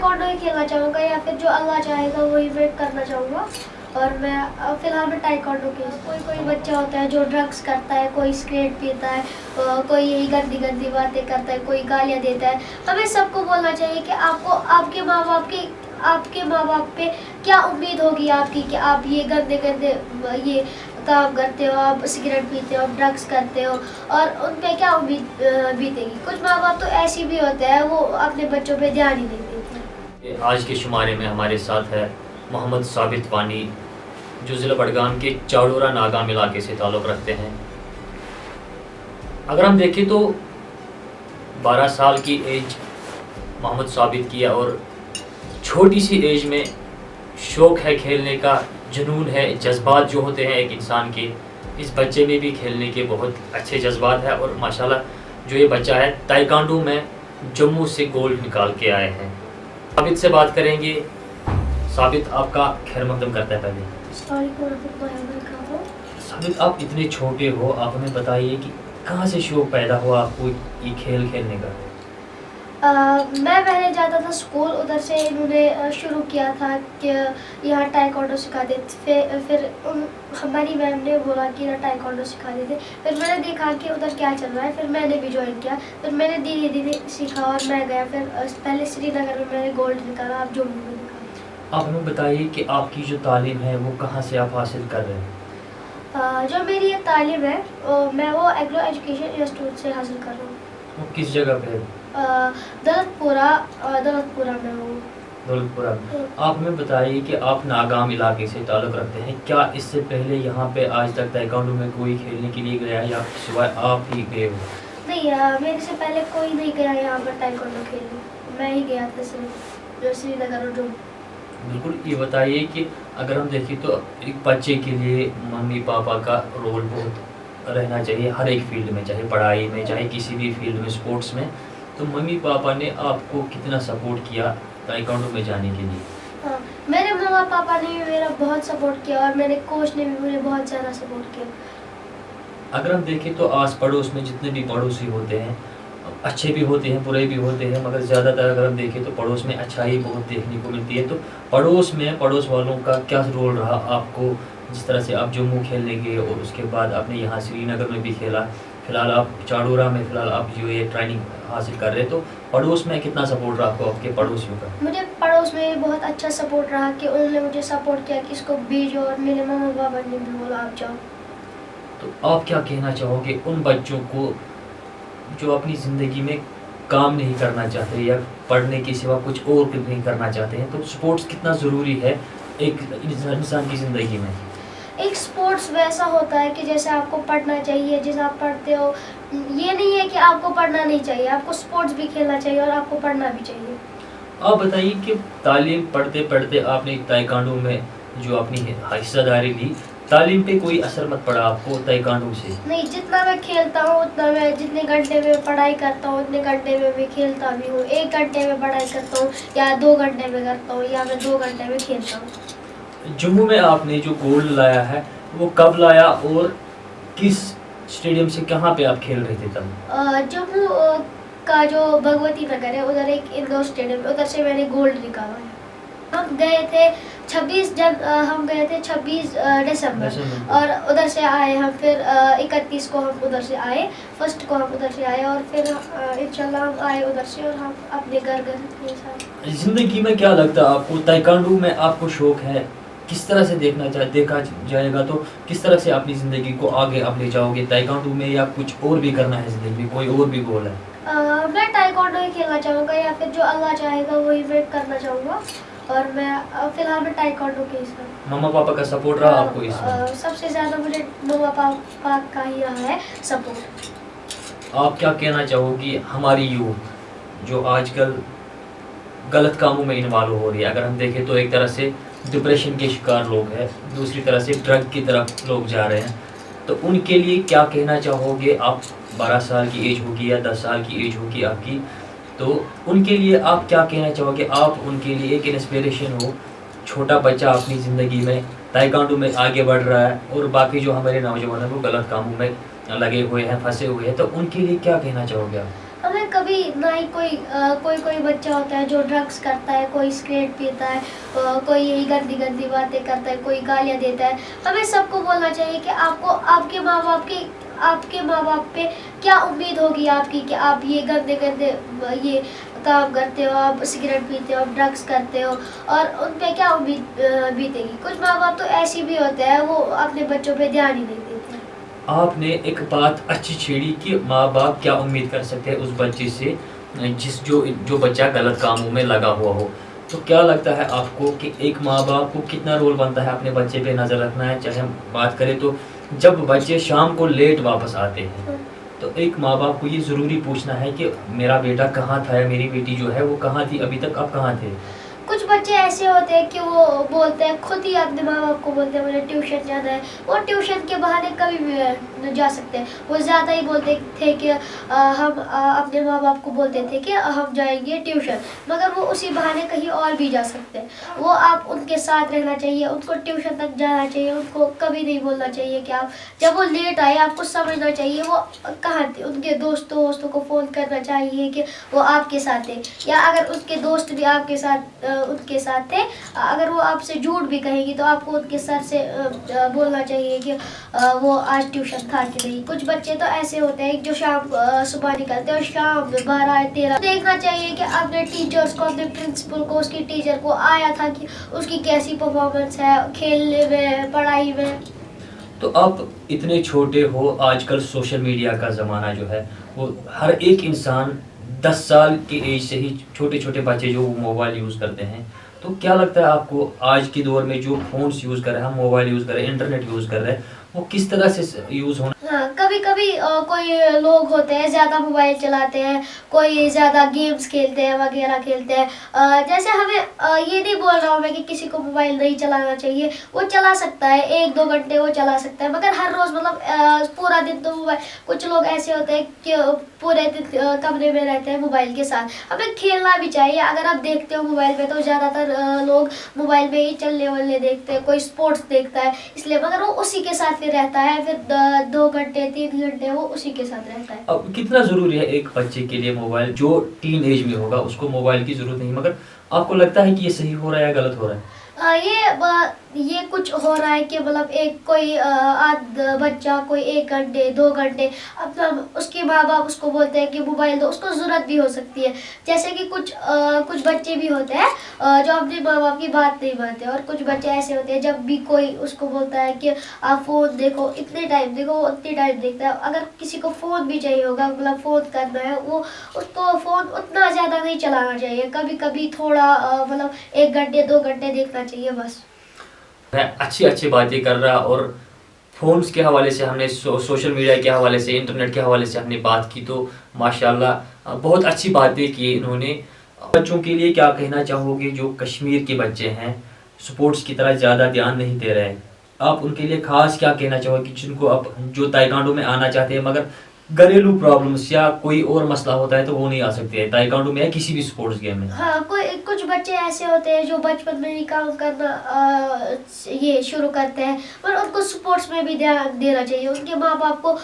Taekwondo ہی کھیلنا چاہوں گا، یا پھر جو اللہ چاہے گا وہی میں کرنا چاہوں گا. اور میں فی الحال میں ٹائیکوانڈو کی. کوئی بچہ ہوتا ہے جو ڈرگس کرتا ہے، کوئی سگریٹ پیتا ہے، کوئی یہی گندی گندی باتیں کرتا ہے، کوئی گالیاں دیتا ہے. ہمیں سب کو بولنا چاہیے کہ آپ کو آپ کے ماں باپ پہ کیا امید ہوگی آپ کی، کہ آپ یہ گندے گندے یہ کام کرتے ہو، آپ سگریٹ پیتے ہو، آپ ڈرگس کرتے ہو، اور ان پہ کیا امید بیتے گی. کچھ ماں باپ تو ایسی بھی ہوتے ہیں، وہ اپنے بچوں پہ دھیان ہی نہیں دیتے. آج کے شمارے میں ہمارے ساتھ ہے محمد ثابت وانی، جو ضلع بڈگام کے چاڑورا ناگام علاقے سے تعلق رکھتے ہیں. اگر ہم دیکھیں تو 12 سال کی ایج محمد ثابت کی ہے، اور چھوٹی سی ایج میں شوق ہے کھیلنے کا، جنون ہے، جذبات جو ہوتے ہیں ایک انسان کے، اس بچے میں بھی کھیلنے کے بہت اچھے جذبات ہیں. اور ماشاءاللہ جو یہ بچہ ہے تائیکانڈو میں جموں سے گولڈ نکال کے آئے ہیں. ثابت سے بات کریں گے. ثابت آپ کا خیر مقدم کرتا ہے. پہلے السلام علیکم ورحمۃ اللہ وبرکاتہ. ثابت آپ اتنے چھوٹے ہو، آپ ہمیں بتائیے کہ کہاں سے شوق پیدا ہوا آپ کو یہ کھیل کھیلنے کا؟ میں پہلے جاتا تھا اسکول، ادھر سے انہوں نے شروع کیا تھا کہ یہاں ٹائیکوانڈو سکھاتے تھے. پھر ہماری میم نے بولا کہ یہاں ٹائیکوانڈو سکھاتے تھے. پھر میں نے دیکھا کہ ادھر کیا چل رہا ہے، پھر میں نے بھی جوائن کیا. پھر میں نے دھیرے دھیرے سیکھا اور میں گیا. پھر پہلے سری نگر میں نے گولڈ نکالا، اب جموں میں نکالا. آپ ہمیں بتائیے کہ آپ کی جو تعلیم ہے وہ کہاں سے آپ حاصل کر رہے ہیں؟ جو میری یہ تعلیم ہے میں وہ ایگرو ایجوکیشن انسٹیٹیوٹ سے حاصل کر رہا ہوں. وہ کس جگہ پہ ہے؟ دولت پورہ میں ہوں. دولت پورہ میں. آپ ہمیں بتائیے کہ آپ ناگام علاقے سے تعلق رکھتے ہیں، کیا اس سے پہلے یہاں پہ آج تک تائیکانڈو میں کوئی کھیلنے کے لیے گیا ہے یا سوائے آپ ہی گئے ہو؟ نہیں، میرے سے پہلے کوئی نہیں گیا یہاں پر ٹائیکانڈو کھیلنے. میں ہی گیا تھا صرف، جو سری نگر اور جموں. بالکل. یہ بتائیے کہ اگر ہم دیکھیں تو ایک بچے کے لیے ممی پاپا کا رول بہت رہنا چاہیے ہر ایک فیلڈ میں، چاہے پڑھائی میں، چاہے کسی بھی فیلڈ میں، سپورٹس میں. تو ممی پاپا نے آپ کو کتنا سپورٹ کیا تائیکانڈو میں جانے کے لیے؟ ہاں، میرے ماما پاپا نے بھی میرا بہت سپورٹ کیا، اور میرے کوچ نے بھی مجھے بہت زیادہ سپورٹ کیا. اگر ہم دیکھیں تو آس پڑوس میں جتنے بھی پڑوسی ہوتے ہیں، اچھے بھی ہوتے ہیں، برے بھی ہوتے ہیں، مگر زیادہ تر اگر ہم دیکھیں تو پڑوس میں اچھائی بہت دیکھنے کو ملتی ہے. تو پڑوس میں پڑوس والوں کا کیا رول رہا آپ کو، جس طرح سے آپ جموں کھیلنے گئے اور اس کے بعد آپ نے یہاں سری نگر میں بھی کھیلا، فی الحال آپ چاڑورا میں فی الحال آپ جو یہ ٹریننگ حاصل کر رہے، تو پڑوس میں کتنا سپورٹ رہا آپ کو آپ کے پڑوسیوں کا؟ مجھے پڑوس میں بہت اچھا سپورٹ رہا کہ انہوں نے مجھے سپورٹ کیا کہ اس کو بھیجو، اور میرے ماما پاپا نے بھی بولا آپ جاؤ. تو آپ کیا کہنا چاہو گے ان بچوں کو جو اپنی زندگی میں کام نہیں کرنا چاہتے یا پڑھنے کے سوا کچھ اور نہیں کرنا چاہتے ہیں، تو سپورٹس کتنا ضروری ہے ایک انسان کی زندگی میں؟ ایک سپورٹس ویسا ہوتا ہے کہ جیسے آپ کو پڑھنا چاہیے، جیسے آپ پڑھتے ہو. یہ نہیں ہے کہ آپ کو پڑھنا نہیں چاہیے، آپ کو سپورٹس بھی کھیلنا چاہیے اور آپ کو پڑھنا بھی چاہیے. آپ بتائیے کہ تعلیم پڑھتے پڑھتے آپ نے تائیکانڈو میں جو اپنی حصہ داری لی، تعلیم پہ کوئی اثر مت پڑا آپ کو تائیکانڈو سے؟ نہیں، جتنا میں کھیلتا ہوں اتنا میں، جتنے گھنٹے میں پڑھائی کرتا ہوں اتنے گھنٹے میں بھی کھیلتا بھی ہوں. 1 گھنٹے میں پڑھائی کرتا ہوں یا 2 گھنٹے میں کرتا ہوں، یا میں 2 گھنٹے میں کھیلتا ہوں. جموں میں آپ نے جو گولڈ لایا ہے وہ کب لایا اور کس اسٹیڈیم سے کہاں پہ آپ کھیل رہے تھے تب؟ جموں کا جو بھگوتی نگر ہے ادھر ایک انڈور اسٹیڈیم ہے، ادھر سے میں نے گولڈ نکالا ہے. ہم گئے تھے 26 دسمبر اور ادھر سے آئے ہم. پھر 31 کو ہم ادھر سے آئے، 1 کو ہم ادھر سے آئے، اور پھر انشاءاللہ ہم آئے ادھر سے اور ہم اپنے گھر گئے. زندگی میں کیا لگتا ہے آپ کو تائیکانڈو میں آپ کو شوق ہے، کس طرح سے دیکھا جائے گا تو کس طرح سے اپنی زندگی کو آگے آپ لے جاؤ گے تائیکانڈو میں، یا کچھ اور بھی کرنا ہے زندگی میں، کوئی اور بھی گول ہے؟ میں ٹائیکانڈو ہی کھیلنا چاہوں گا، یا پھر جو اللہ چاہے گا وہی میں کرنا چاہوں گا. اور میں فی الحال میں ٹائیکانڈو کے اس میں. ماما پاپا کا سپورٹ رہا آپ کو اس میں؟ سب سے زیادہ مجھے ماما پاپا کا ہی رہا ہے سپورٹ. آپ کیا کہنا چاہو گی ہماری یوتھ جو آج کل غلط کاموں میں انوالو ہو رہی ہے؟ اگر ہم دیکھیں تو ایک طرح سے ڈپریشن کے شکار لوگ ہیں، دوسری طرح سے ڈرگ کی طرف لوگ جا رہے ہیں، تو ان کے لیے کیا کہنا چاہو گے آپ؟ 12 سال کی ایج ہوگی یا 10 سال کی ایج ہوگی آپ کی، تو ان کے لیے آپ کیا کہنا چاہو گے؟ آپ ان کے لیے ایک انسپریشن ہو. چھوٹا بچہ اپنی زندگی میں تائیکانڈو میں آگے بڑھ رہا ہے اور باقی جو ہمارے نوجوان ہیں وہ غلط کاموں میں لگے ہوئے ہیں، پھنسے ہوئے ہیں، تو ان کے لیے کیا کہنا چاہو گے آپ؟ ہمیں कभी ना ही कोई बच्चा होता है जो ड्रग्स करता है, कोई सिगरेट पीता है, कोई यही गंदी गंदी बातें करता है, कोई गालियाँ देता है। हमें सबको बोलना चाहिए कि आपको आपके माँ बाप पे क्या उम्मीद होगी आपकी कि आप ये गंदे गंदे ये काम करते हो, आप सिगरेट पीते हो, आप ड्रग्स करते हो, और उन पे क्या उम्मीद बीतेगी। कुछ माँ बाप तो ऐसी भी होते हैं, वो अपने बच्चों पे ध्यान ही नहीं देते। आपने एक बात अच्छी छेड़ी कि माँ बाप क्या उम्मीद कर सकते हैं उस बच्चे से जो बच्चा गलत कामों में लगा हुआ हो। तो क्या लगता है आपको कि एक माँ बाप को कितना रोल बनता है अपने बच्चे पे नज़र रखना है? चाहे हम बात करें तो जब बच्चे शाम को लेट वापस आते हैं तो एक माँ बाप को ये ज़रूरी पूछना है कि मेरा बेटा कहाँ था या मेरी बेटी जो है वो कहाँ थी, अभी तक आप कहाँ थे। कुछ बच्चे ऐसे होते हैं कि वो बोलते हैं, खुद ही अपने माँ बाप को बोलते हैं मुझे ट्यूशन जाना है। वो ट्यूशन के बहाने कभी भी जा सकते हैं। वो ज़्यादा ही बोलते थे कि हम अपने माँ बाप को बोलते थे कि हम जाएंगे ट्यूशन, मगर वो उसी बहाने कहीं और भी जा सकते हैं। वो आप उनके साथ रहना चाहिए, उनको ट्यूशन तक जाना चाहिए, उनको कभी नहीं बोलना चाहिए कि आप जब वो लेट आए आपको समझना चाहिए वो कहाँ थे। उनके दोस्तों को फ़ोन करना चाहिए कि वो आपके साथ थे, या अगर उसके दोस्त भी आपके साथ उनके साथ थे, अगर वो आपसे झूठ भी कहेगी तो आपको उनके सर से बोलना चाहिए कि वो आज ट्यूशन था कि नहीं। कुछ बच्चे तो ऐसे होते हैं जो सुबह निकलते हैं और शाम 12-13 देखना चाहिए कि अपने टीचर्स को, अपने प्रिंसिपल को, उसकी टीचर को आया था कि उसकी कैसी परफॉर्मेंस है खेलने में, पढ़ाई में। तो आप इतने छोटे हो, आजकल सोशल मीडिया का ज़माना जो है वो हर एक इंसान 10 साल के एज से ही छोटे छोटे बच्चे जो मोबाइल यूज़ करते हैं। तो क्या लगता है आपको आज के दौर में जो फ़ोन्स यूज़ कर रहे हैं, हम मोबाइल यूज़ कर रहे हैं, इंटरनेट यूज़ कर रहे हैं, वो किस तरह से यूज़ होना? हाँ, कभी कभी कोई लोग होते हैं ज़्यादा मोबाइल चलाते हैं, कोई ज़्यादा गेम्स खेलते हैं वगैरह खेलते हैं। जैसे हमें ये नहीं बोल रहा हूँ मैं कि किसी को मोबाइल नहीं चलाना चाहिए, वो चला सकता है 1-2 घंटे वो चला सकता है, मगर हर रोज़ मतलब पूरा दिन तो मोबाइल। कुछ लोग ऐसे होते हैं कि पूरे दिन कमरे में रहते हैं मोबाइल के साथ। हमें खेलना भी चाहिए। अगर आप देखते हो मोबाइल पे तो ज़्यादातर लोग मोबाइल में ही चलने वाले देखते हैं, कोई स्पोर्ट्स देखता है इसलिए, मगर वो उसी के साथ फिर रहता है, फिर 2 घंटे 3 घंटे वो उसी के साथ रहता है। अब कितना ज़रूरी है एक बच्चे के लिए मोबाइल? जो टीन एज में होगा उसको मोबाइल की ज़रूरत नहीं, मगर आपको लगता है कि ये सही हो रहा है या गलत हो रहा है? ये कुछ हो रहा है कि मतलब कोई बच्चा कोई 1 घंटे 2 घंटे अपना उसके माँ बाप उसको बोलते हैं कि मोबाइल दो, उसको ज़रूरत भी हो सकती है। जैसे कि कुछ बच्चे भी होते हैं जो अपने माँ बाप की बात नहीं मानते, और कुछ बच्चे ऐसे होते हैं जब भी कोई उसको बोलता है कि आप फ़ोन देखो, इतने टाइम देखो, वो उतने टाइम देखता है। अगर किसी को फ़ोन भी चाहिए होगा, मतलब फ़ोन करना है, वो उसको फ़ोन उतना ज़्यादा नहीं चलाना चाहिए। कभी कभी थोड़ा मतलब 1 घंटे 2 घंटे देखना चाहिए बस। मैं अच्छी बातें कर रहा, और फ़ोन्स के हवाले से हमने सोशल मीडिया के हवाले से, इंटरनेट के हवाले से हमने बात की, तो माशाल्लाह बहुत अच्छी बातें की इन्होंने। बच्चों के लिए क्या कहना चाहोगे जो कश्मीर के बच्चे हैं, स्पोर्ट्स की तरह ज़्यादा ध्यान नहीं दे रहे हैं? आप उनके लिए ख़ास क्या कहना चाहोगे जिनको अब जो ताइक्वांडो में आना चाहते हैं मगर घरेलू प्रॉब्लम्स या कोई और मसला होता है तो वो नहीं आ सकते हैं ताइक्वांडो में या किसी भी स्पोर्ट्स गेम में? हाँ, कुछ बच्चे ऐसे होते हैं जो बचपन में ही काम करना ये शुरू करते हैं, पर उनको स्पोर्ट्स में भी ध्यान देना चाहिए। उनके माँ बाप को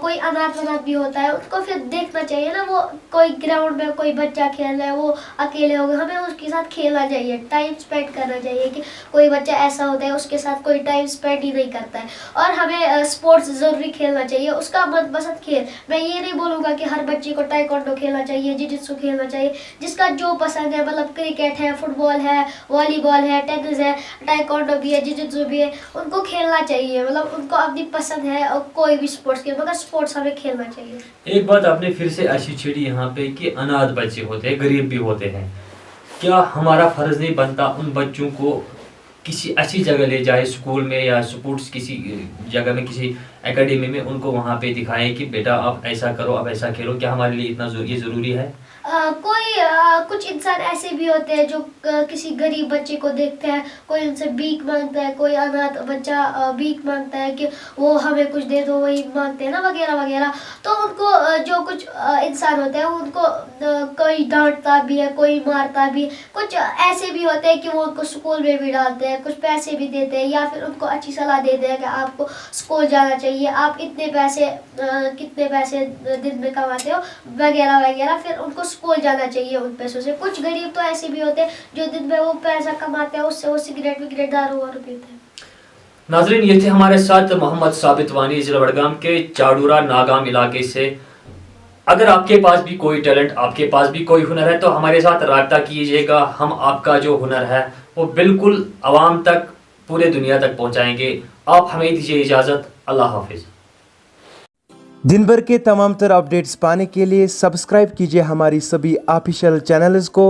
कोई अनाथ भी होता है, उनको फिर देखना चाहिए ना, वो कोई ग्राउंड में कोई बच्चा खेल रहा है, वो अकेले हो गए, हमें उसके साथ खेलना चाहिए, टाइम स्पेंड करना चाहिए। कि कोई बच्चा ऐसा होता है उसके साथ कोई टाइम स्पेंड ही नहीं करता है, और हमें स्पोर्ट्स ज़रूरी खेलना चाहिए, उसका मनपसंद खेल। मैं ये नहीं बोलूँगा कि हर बच्चे को ताइक्वांडो खेलना चाहिए, जिजित्सु खेलना चाहिए, जिसका जो पसंद है, मतलब क्रिकेट है, फुटबॉल है, वॉलीबॉल है, टेनिस है, ताइक्वांडो भी है, जिजित्सु भी है, उनको खेलना चाहिए। मतलब उनको अपनी पसंद है और कोई भी स्पोर्ट्स खेल, मगर स्पोर्ट्स हमें खेलना चाहिए। एक बात आपने फिर से अच्छी छेड़ी यहाँ पे कि अनाथ बच्चे होते हैं, गरीब भी होते हैं। क्या हमारा फ़र्ज़ नहीं बनता उन बच्चों को किसी अच्छी जगह ले जाए, स्कूल में या स्पोर्ट्स किसी जगह में, किसी एकेडमी में, उनको वहाँ पे दिखाएं कि बेटा आप ऐसा करो, आप ऐसा खेलो? क्या हमारे लिए इतना ये ज़रूरी है? कुछ इंसान ऐसे भी होते हैं जो किसी गरीब बच्चे को देखते हैं, कोई उनसे भीख मांगता है, कोई अनाथ बच्चा भीख मांगता है कि वो हमें कुछ दे दो, वही मांगते हैं ना वगैरह वगैरह। तो उनको जो कुछ इंसान होते हैं उनको कोई डांटता भी है, कोई मारता भी, कुछ ऐसे भी होते हैं कि वो उनको स्कूल में भी डालते हैं, कुछ पैसे भी देते हैं या फिर उनको अच्छी सलाह देते हैं कि आपको स्कूल जाना चाहिए, आप इतने पैसे कितने पैसे दिन में कमाते हो वगैरह वगैरह, फिर उनको स्कूल जाना चाहिए उन पैसों से। कुछ गरीब तो ऐसे भी होते हैं जो दिन में वो पैसा कमाते हैं उससे वो सिगरेट विगरेट दारू वारू पीते हैं। नाजरीन, ये थे हमारे साथ मोहम्मद साबित वानी जिला बड़गाम के चाडूरा नागाम इलाके से। अगर आपके पास भी कोई टैलेंट, आपके पास भी कोई हुनर है तो हमारे साथ राब्ता कीजिएगा। हम आपका जो हुनर है वो बिल्कुल आवाम तक, पूरे दुनिया तक पहुंचाएंगे। आप हमें दीजिए इजाज़त। अल्लाह हाफिज़। दिन भर के तमाम तर अपडेट्स पाने के लिए सब्सक्राइब कीजिए हमारी सभी ऑफिशियल चैनल्स को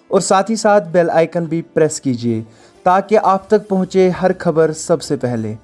और साथ ही साथ बेल आइकन भी प्रेस कीजिए ताकि आप तक पहुँचे हर खबर सबसे पहले।